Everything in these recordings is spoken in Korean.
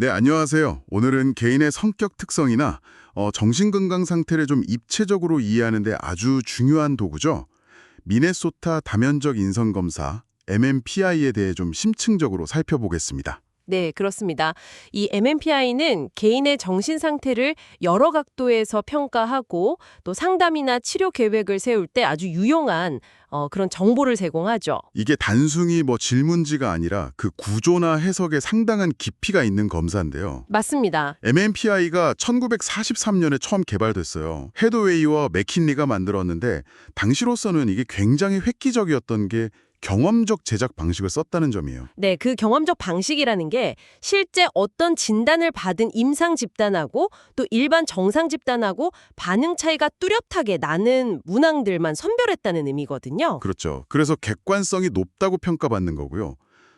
네, 안녕하세요. 오늘은 개인의 성격 특성이나 정신건강 상태를 좀 입체적으로 이해하는 데 아주 중요한 도구죠. 미네소타 다면적 인성검사, MMPI에 대해 좀 심층적으로 살펴보겠습니다. 네, 그렇습니다. 이 MMPI는 개인의 정신 상태를 여러 각도에서 평가하고 또 상담이나 치료 계획을 세울 때 아주 유용한 그런 정보를 제공하죠. 이게 단순히 질문지가 아니라 그 구조나 해석에 상당한 깊이가 있는 검사인데요. 맞습니다. MMPI가 1943년에 처음 개발됐어요. 헤드웨이와 맥킨리가 만들었는데 당시로서는 이게 굉장히 획기적이었던 게 경험적 제작 방식을 썼다는 점이에요. 네, 그 경험적 방식이라는 게 실제 어떤 진단을 받은 임상 집단하고 또 일반 정상 집단하고 반응 차이가 뚜렷하게 나는 문항들만 선별했다는 의미거든요. 그렇죠. 그래서 객관성이 높다고 평가받는 거고요.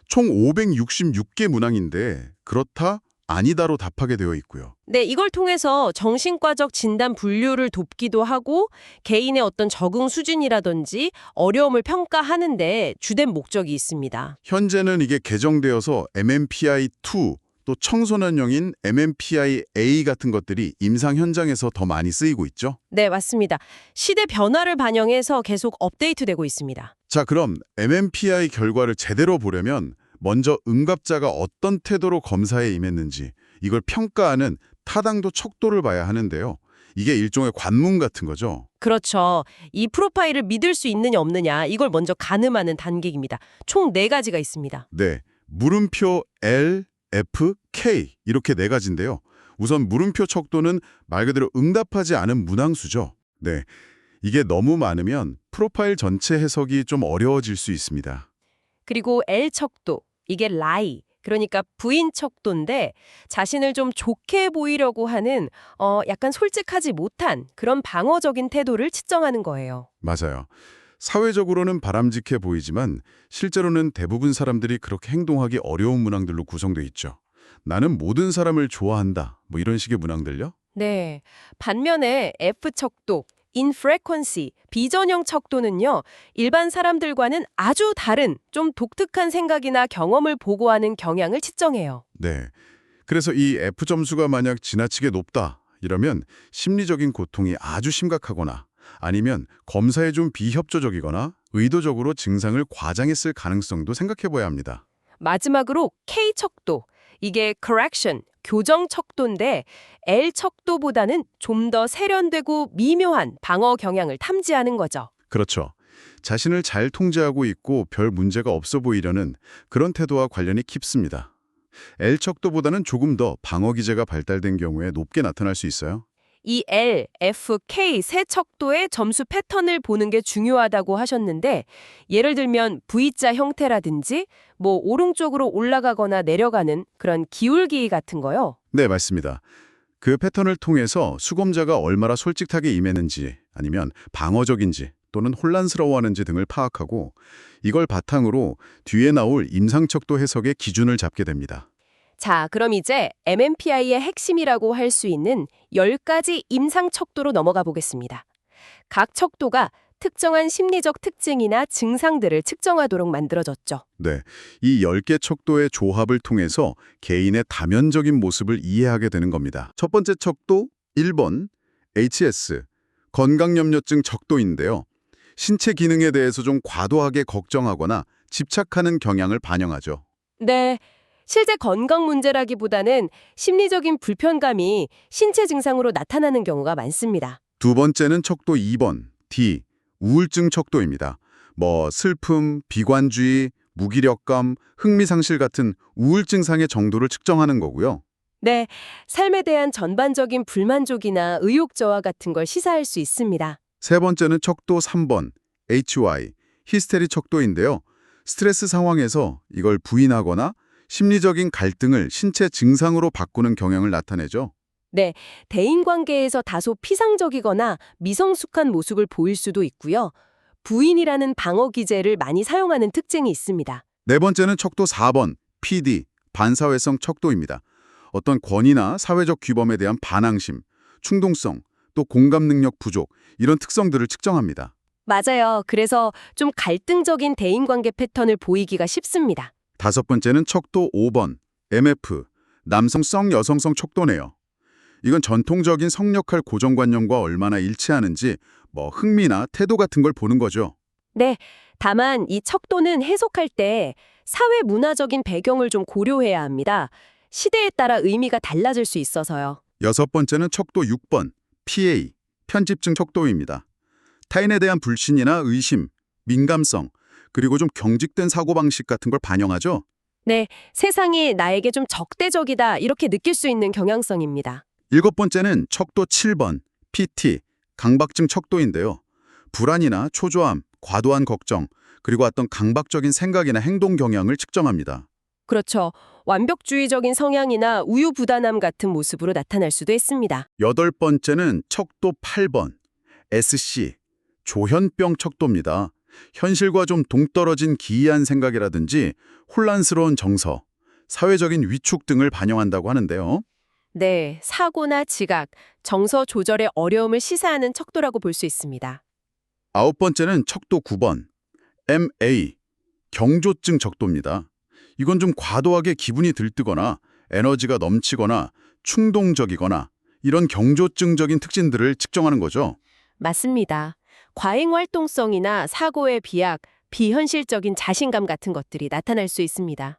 총 566개 문항인데 그렇다, 아니다로 답하게 되어 있고요. 네, 이걸 통해서 정신과적 진단 분류를 돕기도 하고 개인의 어떤 적응 수준이라든지 어려움을 평가하는데 주된 목적이 있습니다. 현재는 이게 개정되어서 MMPI-2, 또 청소년용인 MMPI-A 같은 것들이 임상 현장에서 더 많이 쓰이고 있죠. 네, 맞습니다. 시대 변화를 반영해서 계속 업데이트되고 있습니다. 자, 그럼 MMPI 결과를 제대로 보려면 먼저 응답자가 어떤 태도로 검사에 임했는지 이걸 평가하는 타당도 척도를 봐야 하는데요. 이게 일종의 관문 같은 거죠. 그렇죠. 이 프로파일을 믿을 수 있느냐 없느냐 이걸 먼저 가늠하는 단계입니다. 총 4가지가 있습니다. 네, 물음표 L, F, K 이렇게 네 가지인데요. 우선 물음표 척도는 말 그대로 응답하지 않은 문항수죠. 네, 이게 너무 많으면 프로파일 전체 해석이 좀 어려워질 수 있습니다. 그리고 L 척도, 이게 lie, 그러니까 부인 척도인데 자신을 좀 좋게 보이려고 하는 약간 솔직하지 못한 그런 방어적인 태도를 측정하는 거예요. 맞아요. 사회적으로는 바람직해 보이지만 실제로는 대부분 사람들이 그렇게 행동하기 어려운 문항들로 구성돼 있죠. 나는 모든 사람을 좋아한다. 이런 식의 문항들요? 네. 반면에 F 척도, infrequency, 비전형 척도는요, 일반 사람들과는 아주 다른 좀 독특한 생각이나 경험을 보고하는 경향을 측정해요. 네. 그래서 이 F 점수가 만약 지나치게 높다 이러면 심리적인 고통이 아주 심각하거나 아니면 검사에 좀 비협조적이거나 의도적으로 증상을 과장했을 가능성도 생각해 봐야 합니다. 마지막으로 K 척도, 이게 correction, 교정 척도인데 L 척도보다는 좀 더 세련되고 미묘한 방어 경향을 탐지하는 거죠. 그렇죠. 자신을 잘 통제하고 있고 별 문제가 없어 보이려는 그런 태도와 관련이 깊습니다. L척도보다는 조금 더 방어 기제가 발달된 경우에 높게 나타날 수 있어요. 이 L, F, K 세 척도의 점수 패턴을 보는 게 중요하다고 하셨는데 예를 들면 V자 형태라든지 오른쪽으로 올라가거나 내려가는 그런 기울기 같은 거요. 네, 맞습니다. 그 패턴을 통해서 수검자가 얼마나 솔직하게 임했는지 아니면 방어적인지 또는 혼란스러워하는지 등을 파악하고 이걸 바탕으로 뒤에 나올 임상척도 해석의 기준을 잡게 됩니다. 자, 그럼 이제 MMPI의 핵심이라고 할 수 있는 10가지 임상 척도로 넘어가 보겠습니다. 각 척도가 특정한 심리적 특징이나 증상들을 측정하도록 만들어졌죠. 네, 이 10개 척도의 조합을 통해서 개인의 다면적인 모습을 이해하게 되는 겁니다. 첫 번째 척도 1번 HS, 건강염려증 척도인데요. 신체 기능에 대해서 좀 과도하게 걱정하거나 집착하는 경향을 반영하죠. 네, 실제 건강 문제라기보다는 심리적인 불편감이 신체 증상으로 나타나는 경우가 많습니다. 두 번째는 척도 2번, D, 우울증 척도입니다. 슬픔, 비관주의, 무기력감, 흥미상실 같은 우울증상의 정도를 측정하는 거고요. 네, 삶에 대한 전반적인 불만족이나 의욕 저하 같은 걸 시사할 수 있습니다. 세 번째는 척도 3번, HY, 히스테리 척도인데요. 스트레스 상황에서 이걸 부인하거나 심리적인 갈등을 신체 증상으로 바꾸는 경향을 나타내죠. 네, 대인관계에서 다소 피상적이거나 미성숙한 모습을 보일 수도 있고요. 부인이라는 방어 기제를 많이 사용하는 특징이 있습니다. 네 번째는 척도 4번, PD, 반사회성 척도입니다. 어떤 권위나 사회적 규범에 대한 반항심, 충동성, 또 공감 능력 부족, 이런 특성들을 측정합니다. 맞아요. 그래서 좀 갈등적인 대인관계 패턴을 보이기가 쉽습니다. 다섯 번째는 척도 5번, MF, 남성성, 여성성 척도네요. 이건 전통적인 성역할 고정관념과 얼마나 일치하는지 흥미나 태도 같은 걸 보는 거죠. 네, 다만 이 척도는 해석할 때 사회 문화적인 배경을 좀 고려해야 합니다. 시대에 따라 의미가 달라질 수 있어서요. 여섯 번째는 척도 6번, PA, 편집증 척도입니다. 타인에 대한 불신이나 의심, 민감성, 그리고 좀 경직된 사고방식 같은 걸 반영하죠. 네, 세상이 나에게 좀 적대적이다 이렇게 느낄 수 있는 경향성입니다. 일곱 번째는 척도 7번, PT, 강박증 척도인데요. 불안이나 초조함, 과도한 걱정, 그리고 어떤 강박적인 생각이나 행동 경향을 측정합니다. 그렇죠. 완벽주의적인 성향이나 우유부단함 같은 모습으로 나타날 수도 있습니다. 여덟 번째는 척도 8번, SC, 조현병 척도입니다. 현실과 좀 동떨어진 기이한 생각이라든지 혼란스러운 정서, 사회적인 위축 등을 반영한다고 하는데요. 네, 사고나 지각, 정서 조절의 어려움을 시사하는 척도라고 볼 수 있습니다. 아홉 번째는 척도 9번, MA, 경조증 척도입니다. 이건 좀 과도하게 기분이 들뜨거나 에너지가 넘치거나 충동적이거나 이런 경조증적인 특징들을 측정하는 거죠. 맞습니다. 과잉 활동성이나 사고의 비약, 비현실적인 자신감 같은 것들이 나타날 수 있습니다.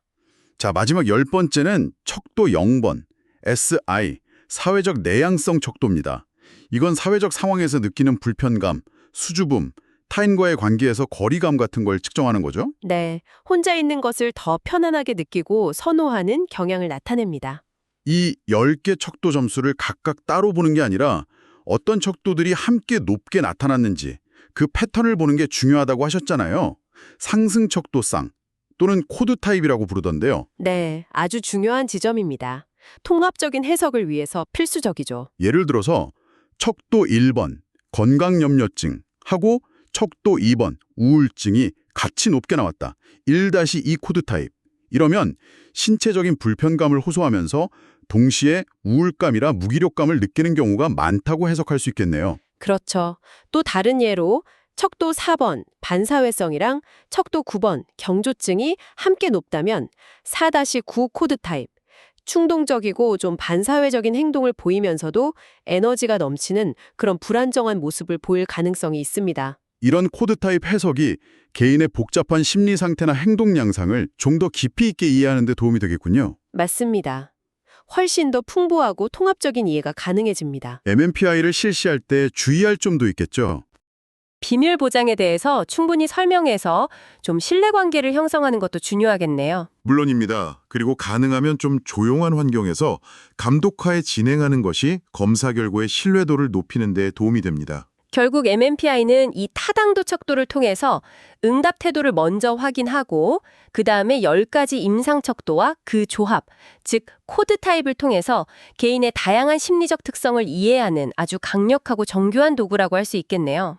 자, 마지막 열 번째는 척도 0번, SI, 사회적 내향성 척도입니다. 이건 사회적 상황에서 느끼는 불편감, 수줍음, 타인과의 관계에서 거리감 같은 걸 측정하는 거죠. 네, 혼자 있는 것을 더 편안하게 느끼고 선호하는 경향을 나타냅니다. 이 10개 척도 점수를 각각 따로 보는 게 아니라 어떤 척도들이 함께 높게 나타났는지 그 패턴을 보는 게 중요하다고 하셨잖아요. 상승 척도상 또는 코드 타입이라고 부르던데요. 네, 아주 중요한 지점입니다. 통합적인 해석을 위해서 필수적이죠. 예를 들어서 척도 1번 건강염려증 하고 척도 2번 우울증이 같이 높게 나왔다. 1-2 코드 타입. 이러면 신체적인 불편감을 호소하면서 동시에 우울감이라 무기력감을 느끼는 경우가 많다고 해석할 수 있겠네요. 그렇죠. 또 다른 예로 척도 4번 반사회성이랑 척도 9번 경조증이 함께 높다면 4-9 코드 타입. 충동적이고 좀 반사회적인 행동을 보이면서도 에너지가 넘치는 그런 불안정한 모습을 보일 가능성이 있습니다. 이런 코드 타입 해석이 개인의 복잡한 심리 상태나 행동 양상을 좀 더 깊이 있게 이해하는 데 도움이 되겠군요. 맞습니다. 훨씬 더 풍부하고 통합적인 이해가 가능해집니다. MMPI를 실시할 때 주의할 점도 있겠죠. 비밀 보장에 대해서 충분히 설명해서 좀 신뢰관계를 형성하는 것도 중요하겠네요. 물론입니다. 그리고 가능하면 좀 조용한 환경에서 감독하에 진행하는 것이 검사 결과의 신뢰도를 높이는 데 도움이 됩니다. 결국 MMPI는 이 타당도 척도를 통해서 응답 태도를 먼저 확인하고 그 다음에 10가지 임상 척도와 그 조합, 즉 코드 타입을 통해서 개인의 다양한 심리적 특성을 이해하는 아주 강력하고 정교한 도구라고 할 수 있겠네요.